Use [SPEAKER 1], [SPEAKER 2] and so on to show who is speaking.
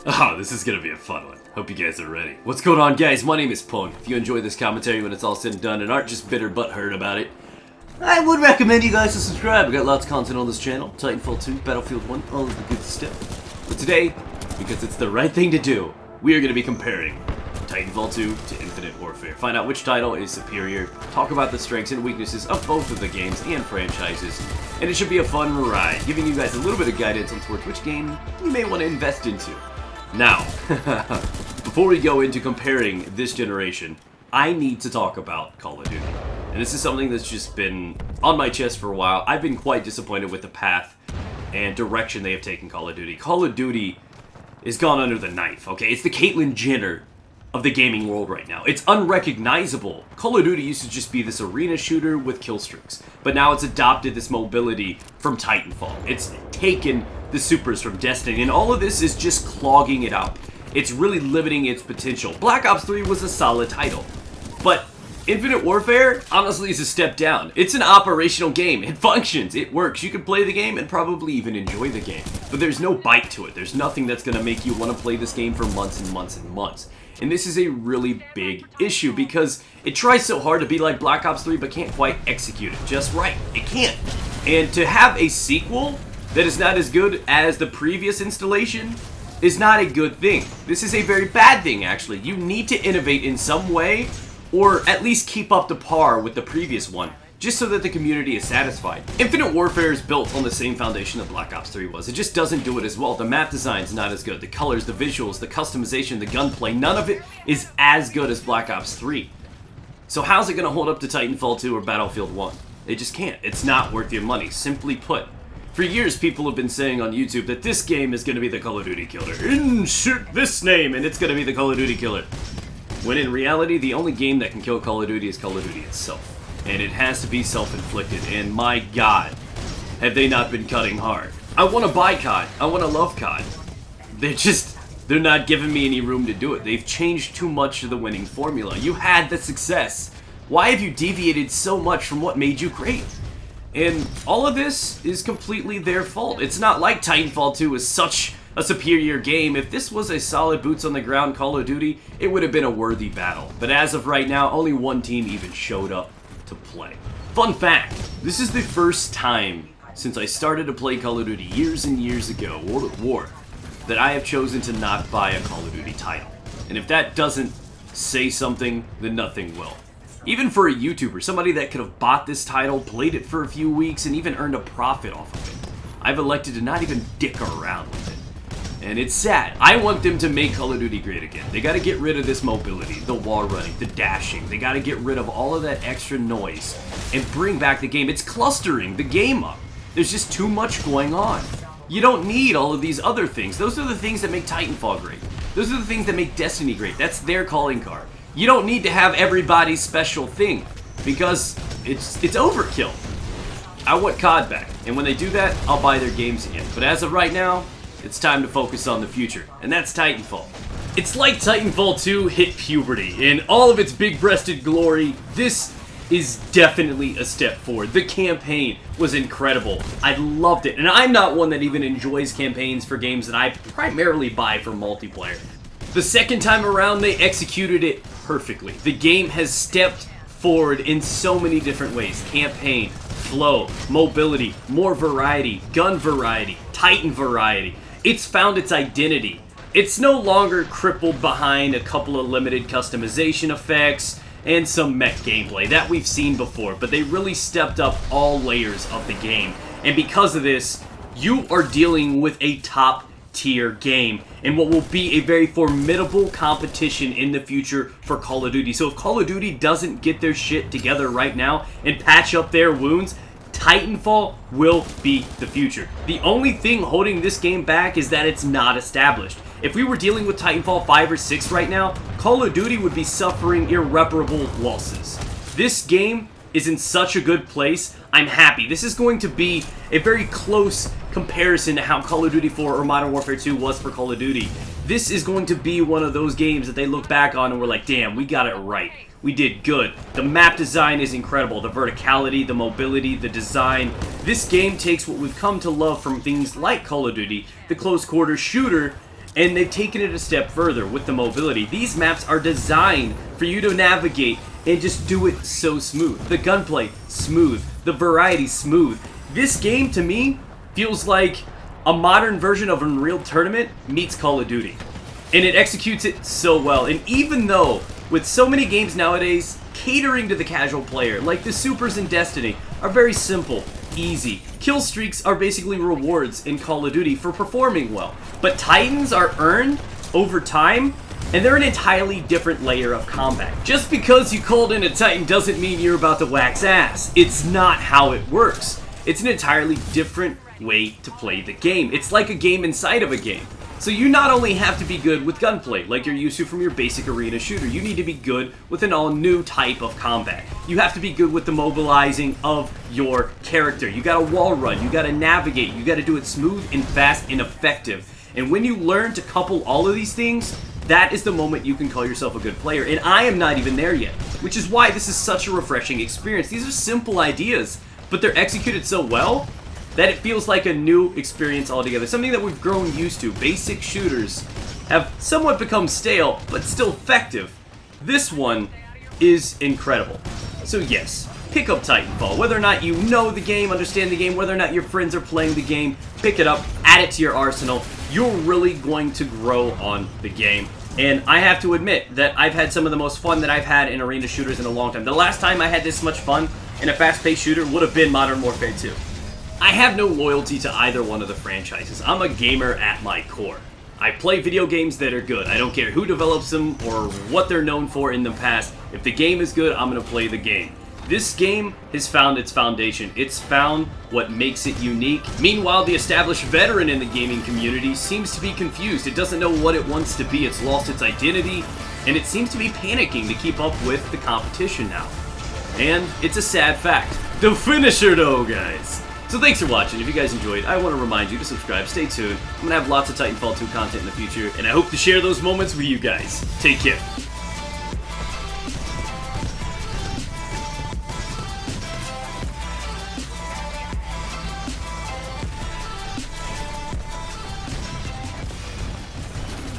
[SPEAKER 1] Oh, this is gonna be a fun one. Hope you guys are ready. What's going on, guys? My name is Pong. If you enjoy this commentary when it's all said and done and aren't just bitter butthurt about it, I would recommend you guys to subscribe. We got lots of content on this channel. Titanfall 2, Battlefield 1, all of the good stuff. But today, because it's the right thing to do, we are going to be comparing Titanfall 2 to Infinite Warfare. Find out which title is superior, talk about the strengths and weaknesses of both of the games and franchises, and it should be a fun ride, giving you guys a little bit of guidance on towards which game you may want to invest into. Now, before we go into comparing this generation, I need to talk about Call of Duty. And this is something that's just been on my chest for a while. I've been quite disappointed with the path and direction they have taken Call of Duty. Call of Duty is gone under the knife, okay? It's the Caitlyn Jenner of the gaming world right now. It's unrecognizable. Call of Duty used to just be this arena shooter with kill streaks, but now it's adopted this mobility from Titanfall. It's taken the supers from Destiny, and all of this is just clogging it up. It's really limiting its potential. Black Ops 3 was a solid title, but Infinite Warfare, honestly, is a step down. It's an operational game. It functions. It works. You can play the game and probably even enjoy the game. But there's no bite to it. There's nothing that's going to make you want to play this game for months and months and months. And this is a really big issue because it tries so hard to be like Black Ops 3 but can't quite execute it just right. It can't. And to have a sequel that is not as good as the previous installation is not a good thing. This is a very bad thing, actually. You need to innovate in some way, or at least keep up to par with the previous one, just so that the community is satisfied. Infinite Warfare is built on the same foundation that Black Ops 3 was. It just doesn't do it as well. The map design's not as good. The colors, the visuals, the customization, the gunplay, none of it is as good as Black Ops 3. So how's it gonna hold up to Titanfall 2 or Battlefield 1? It just can't. It's not worth your money, simply put. For years, people have been saying on YouTube that this game is gonna be the Call of Duty killer. Insert this name, and it's gonna be the Call of Duty killer. When in reality, the only game that can kill Call of Duty is Call of Duty itself. And it has to be self-inflicted, and my god, have they not been cutting hard. I want to buy COD, I want to love COD. They're not giving me any room to do it. They've changed too much of the winning formula. You had the success. Why have you deviated so much from what made you great? And all of this is completely their fault. It's not like Titanfall 2 is such a superior game. If this was a solid boots on the ground Call of Duty, it would have been a worthy battle. But as of right now, only one team even showed up to play. Fun fact, this is the first time since I started to play Call of Duty years and years ago, World at War, that I have chosen to not buy a Call of Duty title. And if that doesn't say something, then nothing will. Even for a YouTuber, somebody that could have bought this title, played it for a few weeks, and even earned a profit off of it, I've elected to not even dick around with it. And it's sad. I want them to make Call of Duty great again. They gotta get rid of this mobility, the wall running, the dashing. They gotta get rid of all of that extra noise and bring back the game. It's clustering the game up. There's just too much going on. You don't need all of these other things. Those are the things that make Titanfall great. Those are the things that make Destiny great. That's their calling card. You don't need to have everybody's special thing because it's overkill. I want COD back, and when they do that, I'll buy their games again. But as of right now, it's time to focus on the future, and that's Titanfall. It's like Titanfall 2 hit puberty. In all of its big-breasted glory, this is definitely a step forward. The campaign was incredible. I loved it, and I'm not one that even enjoys campaigns for games that I primarily buy for multiplayer. The second time around, they executed it perfectly. The game has stepped forward in so many different ways. Campaign, flow, mobility, more variety, gun variety, Titan variety. It's found its identity. It's no longer crippled behind a couple of limited customization effects and some mech gameplay that we've seen before, but they really stepped up all layers of the game. And because of this, you are dealing with a top-tier game and what will be a very formidable competition in the future for Call of Duty. So if Call of Duty doesn't get their shit together right now and patch up their wounds, Titanfall will be the future. The only thing holding this game back is that it's not established. If we were dealing with Titanfall 5 or 6 right now, Call of Duty would be suffering irreparable losses. This game is in such a good place, I'm happy. This is going to be a very close comparison to how Call of Duty 4 or Modern Warfare 2 was for Call of Duty. This is going to be one of those games that they look back on and we're like, damn, we got it right. We did good. The map design is incredible. The verticality, the mobility, the design. This game takes what we've come to love from things like Call of Duty, the close quarter shooter, And they've taken it a step further with the mobility. These maps are designed for you to navigate and just do it so smooth. The gunplay, smooth. The variety, smooth. This game, to me, feels like a modern version of Unreal Tournament meets Call of Duty. And it executes it so well. And even though, with so many games nowadays, catering to the casual player, like the supers in Destiny, are very simple, easy. Kill streaks are basically rewards in Call of Duty for performing well. But Titans are earned over time, and they're an entirely different layer of combat. Just because you called in a Titan doesn't mean you're about to wax ass. It's not how it works. It's an entirely different way to play the game. It's like a game inside of a game. So you not only have to be good with gunplay, like you're used to from your basic arena shooter, you need to be good with an all-new type of combat. You have to be good with the mobilizing of your character. You gotta wall run, you gotta navigate, you gotta do it smooth and fast and effective. And when you learn to couple all of these things, that is the moment you can call yourself a good player. And I am not even there yet, which is why this is such a refreshing experience. These are simple ideas, but they're executed so well that it feels like a new experience altogether. Something that we've grown used to. Basic shooters have somewhat become stale, but still effective. This one is incredible. So yes, pick up Titanfall. Whether or not you know the game, understand the game, whether or not your friends are playing the game, pick it up, add it to your arsenal. You're really going to grow on the game. And I have to admit that I've had some of the most fun that I've had in arena shooters in a long time. The last time I had this much fun in a fast-paced shooter would have been Modern Warfare 2. I have no loyalty to either one of the franchises. I'm a gamer at my core. I play video games that are good. I don't care who develops them or what they're known for in the past. If the game is good, I'm going to play the game. This game has found its foundation. It's found what makes it unique. Meanwhile, the established veteran in the gaming community seems to be confused. It doesn't know what it wants to be. It's lost its identity, and it seems to be panicking to keep up with the competition now. And it's a sad fact. The finisher though, guys. So thanks for watching. If you guys enjoyed, I want to remind you to subscribe. Stay tuned. I'm going to have lots of Titanfall 2 content in the future, and I hope to share those moments with you guys. Take care.